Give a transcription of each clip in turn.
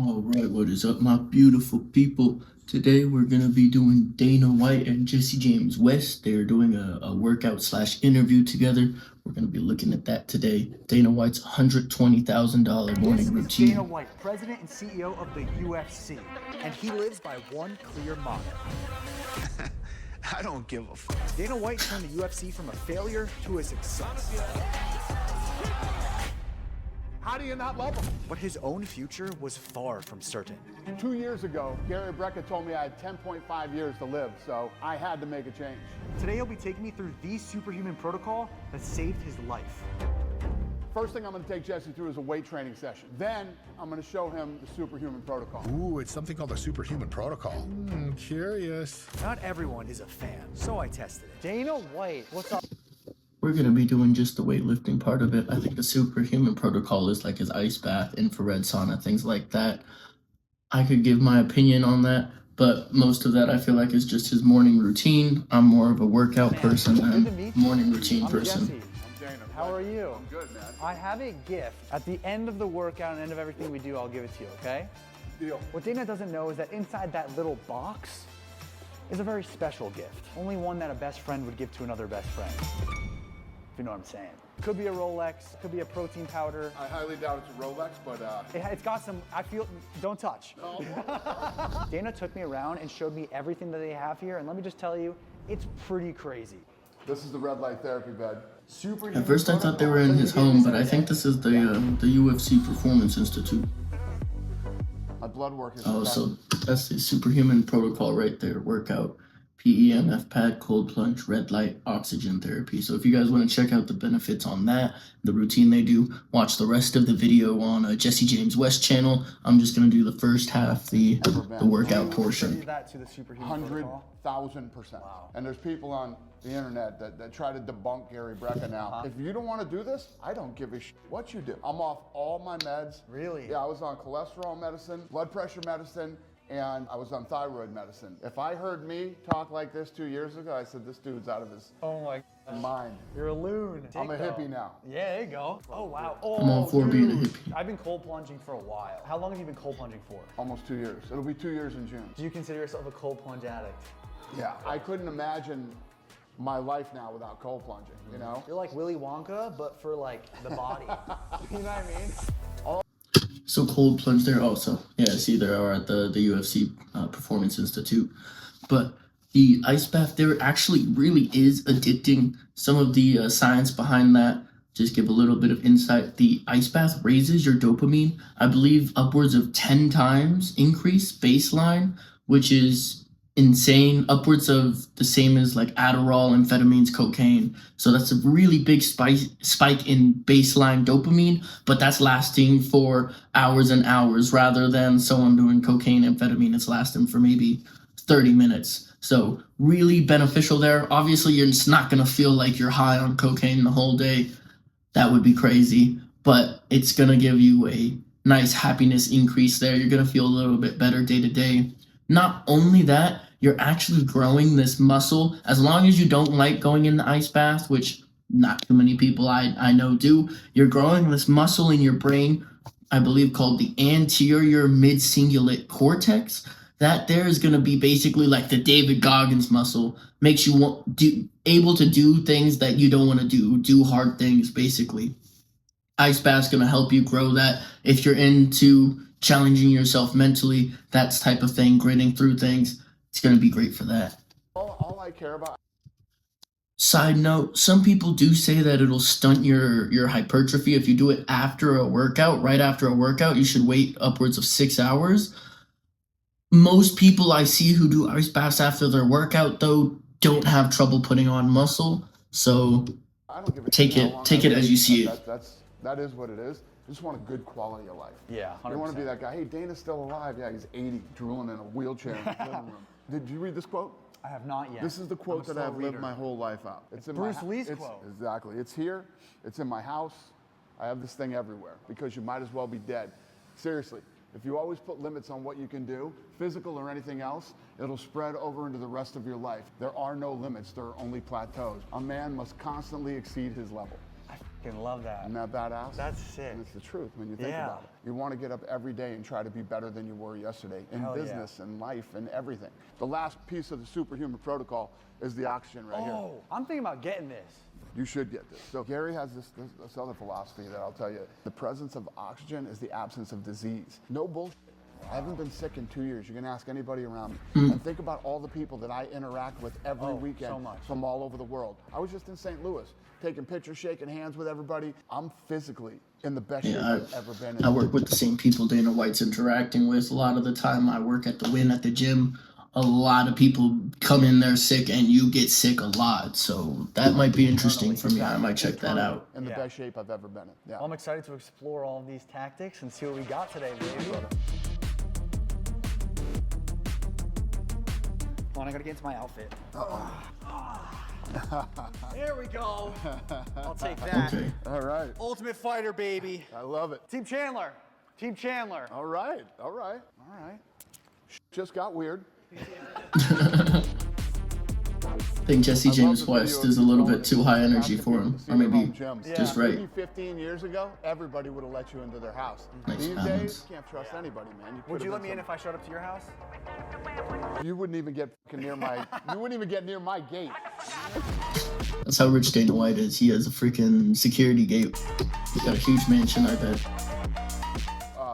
All right, what is up, my beautiful people? Today we're gonna be doing Dana White and Jesse James West. They're doing a workout slash interview together. We're gonna be looking at that today. Dana White's $120,000 This morning is Dana routine. White, president and CEO of the UFC, and he lives by one clear motto. I don't give a fuck. Dana White turned the UFC from a failure to a success. How do you not love him? But his own future was far from certain. 2 years ago, Gary Brecka told me I had 10.5 years to live, so I had to make a change. Today he'll be taking me through the superhuman protocol that saved his life. First thing I'm going to take Jesse through is a weight training session. Then I'm going to show him the superhuman protocol. Ooh, it's something called the superhuman protocol. Curious. Not everyone is a fan, so I tested it. Dana White, what's up? We're gonna be doing just the weightlifting part of it. I think the superhuman protocol is like his ice bath, infrared sauna, things like that. I could give my opinion on that, but most of that I feel like is just his morning routine. I'm more of a workout person than morning routine person. Jesse. I'm Dana. How are you? I'm good, man. I have a gift. At the end of the workout and end of everything we do, I'll give it to you, okay? Deal. What Dana doesn't know is that inside that little box is a very special gift. Only one that a best friend would give to another best friend. If you know what I'm saying. Could be a Rolex, could be a protein powder. I highly doubt it's a Rolex, but It's got some, I feel, don't touch. Dana took me around and showed me everything that they have here, and let me just tell you, it's pretty crazy. this is the red light therapy bed. At first I thought they were in his home, but I think this is the UFC Performance Institute. My blood work is Oh, so that's the superhuman protocol right there. Workout, PEMF pad, cold plunge, red light, oxygen therapy. So if you guys want to check out the benefits on that, the routine they do, watch the rest of the video on Jesse James West channel. I'm just gonna do the first half, the workout portion. That to the superhuman protocol. 100%. Wow. And there's people on the internet that try to debunk Gary Brecka now. If you don't want to do this, I don't give a shit what you do. I'm off all my meds. Really? Yeah, I was on cholesterol medicine, blood pressure medicine, and I was on thyroid medicine. If I heard me talk like this 2 years ago, I said, this dude's out of his Oh my gosh. mind. You're a loon. I'm a hippie now. Yeah, there you go. Oh, wow. I'm all for being a dude. hippie. I've been cold plunging for a while. How long have you been cold plunging for? Almost 2 years. It'll be 2 years in June. Do you consider yourself a cold plunge addict? Yeah, I couldn't imagine my life now without cold plunging, you know? You're like Willy Wonka, but for like the body. You know what I mean? So cold plunge there also. Yeah, see there are at the UFC Performance Institute. But the ice bath there actually really is addicting. Some of the science behind that, just give a little bit of insight. The ice bath raises your dopamine, I believe upwards of 10 times increase baseline, which is insane, upwards of the same as like Adderall, amphetamines, cocaine. So that's a really big spike in baseline dopamine, but that's lasting for hours and hours rather than someone doing cocaine, amphetamine, it's lasting for maybe 30 minutes. So really beneficial there. Obviously, you're just not going to feel like you're high on cocaine the whole day. That would be crazy, but it's going to give you a nice happiness increase there. You're going to feel a little bit better day to day. Not only that, you're actually growing this muscle. As long as you don't like going in the ice bath, which not too many people I know do, you're growing this muscle in your brain, I believe called the anterior mid-cingulate cortex. That there is going to be basically like the David Goggins muscle. Makes you able to do things that you don't want to do hard things basically. Ice bath's going to help you grow that. If you're into challenging yourself mentally, that type of thing, gritting through things, it's going to be great for that. All I care about. Side note, some people do say that it'll stunt your hypertrophy if you do it after a workout. Right after a workout, you should wait upwards of 6 hours. Most people I see who do ice baths after their workout, though, don't have trouble putting on muscle. So I don't give a take shit how long it I as live. you see it. That is what it is. I just want a good quality of life. Yeah, 100%. You don't want to be that guy, hey, Dana's still alive. Yeah, he's 80, drooling in a wheelchair in his living room. Did you read this quote? I have not yet. This is the quote that I've lived my whole life out. It's in Bruce Lee's quote. Exactly. It's here. It's in my house. I have this thing everywhere because you might as well be dead. Seriously, if you always put limits on what you can do, physical or anything else, it'll spread over into the rest of your life. There are no limits. There are only plateaus. A man must constantly exceed his level. Fucking love that. Isn't that badass? That's sick. And it's the truth when you think Yeah. about it. You want to get up every day and try to be better than you were yesterday in Hell yeah. business and life and everything. The last piece of the superhuman protocol is the oxygen right here. Oh, I'm thinking about getting this. You should get this. So Gary has this other philosophy that I'll tell you. The presence of oxygen is the absence of disease. No bullshit. I haven't been sick in 2 years. You can ask anybody around me. And think about all the people that I interact with every weekend so much. from all over the world. I was just in St. Louis, taking pictures, shaking hands with everybody. I'm physically in the best shape I've ever been in. I work with the same people Dana White's interacting with a lot of the time. I work at the Win at the gym. A lot of people come in there sick, and you get sick a lot. So that might be interesting for me. I might check that out. In the best shape I've ever been in. Yeah. Well, I'm excited to explore all of these tactics and see what we got today, baby. Hold on, I gotta get into my outfit. There we go. I'll take that. Okay. All right. Ultimate Fighter, baby. I love it. Team Chandler. Team Chandler. All right. All right. All right. Just got weird. I think Jesse James West is a little bit too high energy for him, or maybe just right. Maybe 15 years ago, everybody would have let you into their house. Nice These balance. days, you can't trust anybody, man. Would you let me in if I showed up to your house? You wouldn't even get near my. You wouldn't even get near my gate. That's how rich Dana White is. He has a freaking security gate. He's got a huge mansion, I bet.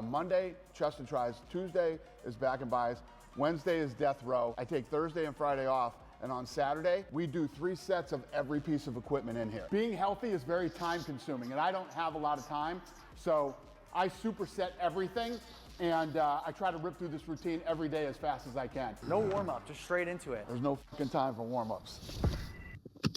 Monday, chest and tries. Tuesday is back and buys. Wednesday is death row. I take Thursday and Friday off. And on Saturday, we do 3 sets of every piece of equipment in here. Being healthy is very time consuming, and I don't have a lot of time. So I superset everything, and I try to rip through this routine every day as fast as I can. No warm up, just straight into it. There's no fucking time for warm-ups.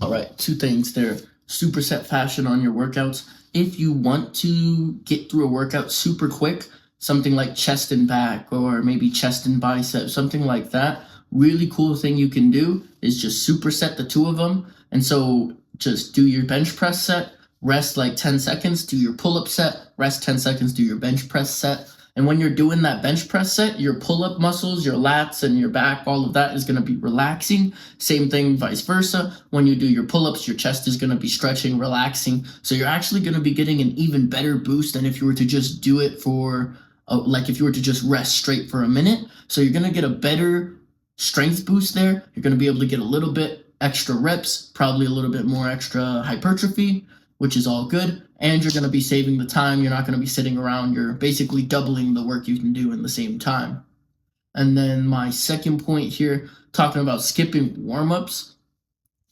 All right, 2 things there. Superset fashion on your workouts. If you want to get through a workout super quick, something like chest and back, or maybe chest and bicep, something like that, really cool thing you can do is just superset the 2 of them. And so just do your bench press set, rest like 10 seconds, do your pull-up set, rest 10 seconds, do your bench press set. And when you're doing that bench press set, your pull-up muscles, your lats and your back, all of that is going to be relaxing. Same thing, vice versa. When you do your pull-ups, your chest is going to be stretching, relaxing. So you're actually going to be getting an even better boost than if you were to just do it for, like if you were to just rest straight for a minute. So you're going to get a better strength boost there. You're going to be able to get a little bit extra reps, probably a little bit more extra hypertrophy, which is all good. And you're going to be saving the time. You're not going to be sitting around. You're basically doubling the work you can do in the same time. And then my second point here, talking about skipping warm-ups,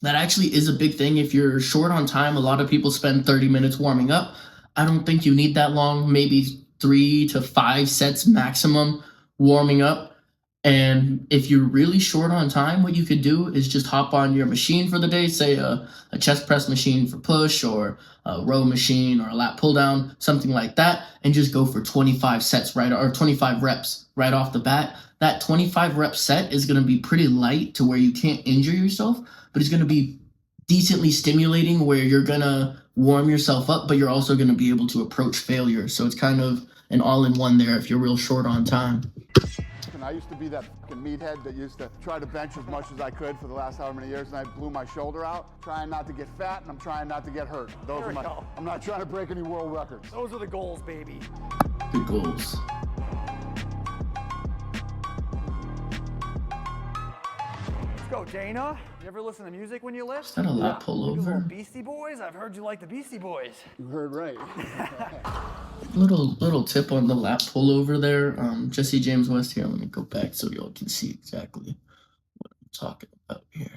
that actually is a big thing. If you're short on time, a lot of people spend 30 minutes warming up. I don't think you need that long, maybe 3 to 5 sets maximum warming up. And if you're really short on time, what you could do is just hop on your machine for the day, say a chest press machine for push, or a row machine, or a lat pull down, something like that, and just go for 25 sets or 25 reps right off the bat. That 25 rep set is going to be pretty light to where you can't injure yourself, but it's going to be decently stimulating where you're going to warm yourself up, but you're also going to be able to approach failure. So it's kind of an all-in-one there if you're real short on time. And I used to be that fucking meathead that used to try to bench as much as I could for the last however many years, and I blew my shoulder out, trying not to get fat, and I'm trying not to get hurt. I'm not trying to break any world records. Those are the goals, baby. Good goals. Let's go, Dana. You ever listen to music when you lift? Is that a lat pull You little over? Beastie Boys? I've heard you like the Beastie Boys. You heard right. Little tip on the lat pull over there. Jesse James West here. Let me go back so y'all can see exactly what I'm talking about here.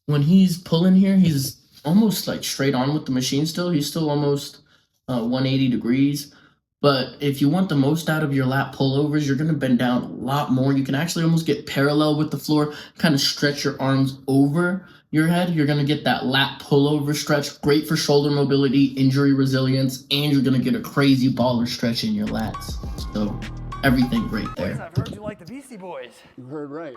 When he's pulling here, he's almost like straight on with the machine still. He's still almost 180 degrees. But if you want the most out of your lat pullovers, you're going to bend down a lot more. You can actually almost get parallel with the floor, kind of stretch your arms over your head. You're going to get that lat pullover stretch, great for shoulder mobility, injury resilience, and you're going to get a crazy baller stretch in your lats. So everything great there. I've heard you like the Beastie Boys. You heard right.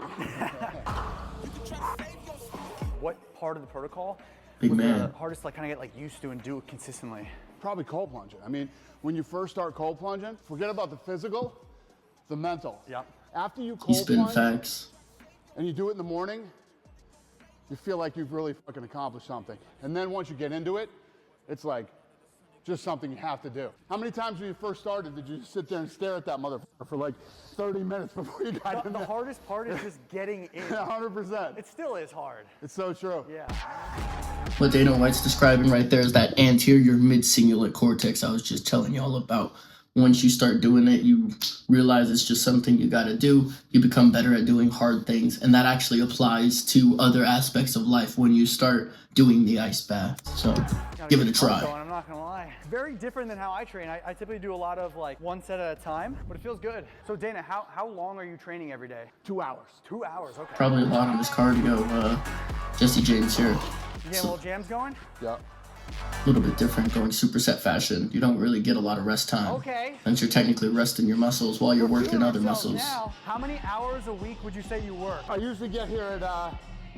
What part of the protocol Big was man. the hardest to kind of get used to and do it consistently? Probably cold plunging. I mean, when you first start cold plunging, forget about the physical, the mental. Yep. After you He's cold spitting plunge facts. and you do it in the morning, you feel like you've really fucking accomplished something. And then once you get into it, it's like just something you have to do. How many times when you first started did you sit there and stare at that motherfucker for like 30 minutes before you got in The there? hardest part is just getting in. 100%. It still is hard. It's so true. Yeah. What Dana White's describing right there is that anterior mid-cingulate cortex I was just telling y'all about. Once you start doing it, you realize it's just something you got to do. You become better at doing hard things, and that actually applies to other aspects of life when you start doing the ice bath. So give it a try. I'm not gonna lie. Very different than how I train. I typically do a lot of like one set at a time, but it feels good. So Dana, how long are you training every day? 2 hours. 2 hours, okay. Probably a lot on this cardio. Jesse James here. You getting little jams going? Yep. A little bit different going superset fashion. You don't really get a lot of rest time. Okay. Since you're technically resting your muscles while you're working other muscles. Now, how many hours a week would you say you work? I usually get here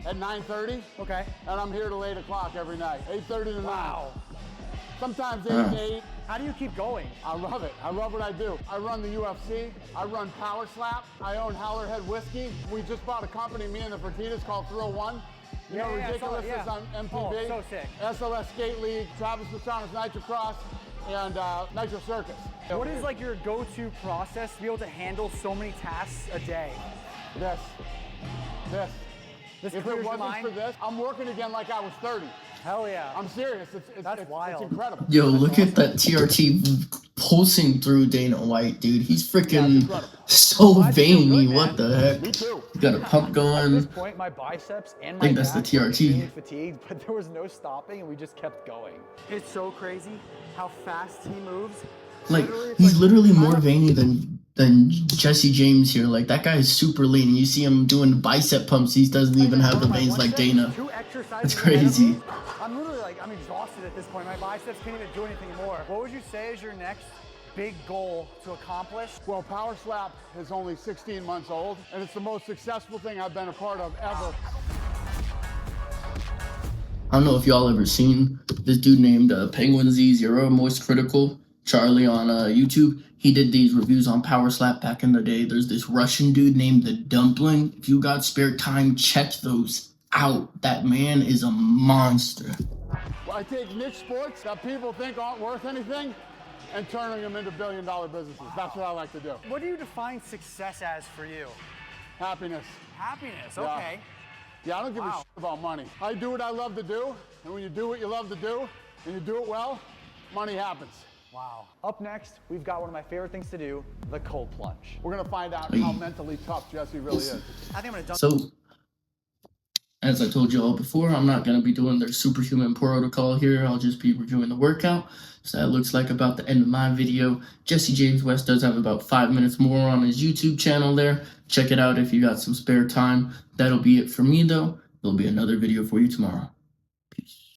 at 9:30. Okay. And I'm here till 8 o'clock every night. 8:30 to 9. Wow. Sometimes 8 to 8. How do you keep going? I love it. I love what I do. I run the UFC. I run Power Slap. I own Howlerhead Whiskey. We just bought a company, me and the Fertitas, called 301. You know, Yeah, I saw Ridiculous it, is yeah. on MTV. Oh, so sick. SLS Skate League, Travis Pastrana's Nitro Cross, and Nitro Circus. What is like your go-to process to be able to handle so many tasks a day? This. This If clears it your wasn't mind? for this, I'm working again like I was 30. Hell yeah. I'm serious. That's wild. It's incredible. Yo, look at that TRT pulsing through Dana White, dude. He's freaking incredible. so Well, I feel veiny. good, What man. the heck? Me too. You got a pump At going. this point, my biceps and my think that's the back were TRT. extremely fatigued, but there was no stopping, and we just kept going. It's so crazy how fast he moves. Like, It's he's like- literally more veiny than Jesse James here. Like, that guy is super lean. And you see him doing bicep pumps. He doesn't even have the veins like Dana. Two exercises That's ahead of crazy. me. I'm literally like, I'm exhausted at this point. My biceps can't even do anything more. What would you say is your next big goal to accomplish? Well, Power Slap is only 16 months old, and it's the most successful thing I've been a part of ever. I don't know if y'all ever seen this dude named Penguin Z0 Moist Critical Charlie on YouTube. He did these reviews on Power Slap back in the day. There's this Russian dude named the Dumpling. If you got spare time, check those out. That man is a monster. Well, I take niche sports that people think aren't worth anything and turning them into billion-dollar businesses. That's what I like to do. What do you define success as for you? Happiness. Happiness, Yeah. okay. Yeah, I don't give a Wow. shit about money. I do what I love to do, and when you do what you love to do, and you do it well, money happens. Wow. Up next, we've got one of my favorite things to do, the cold plunge. We're gonna find out how mentally tough Jesse really is. I think I'm gonna dunk. So, as I told you all before, I'm not going to be doing their superhuman protocol here. I'll just be reviewing the workout. So that looks like about the end of my video. Jesse James West does have about 5 minutes more on his YouTube channel there. Check it out if you got some spare time. That'll be it for me, though. There'll be another video for you tomorrow. Peace.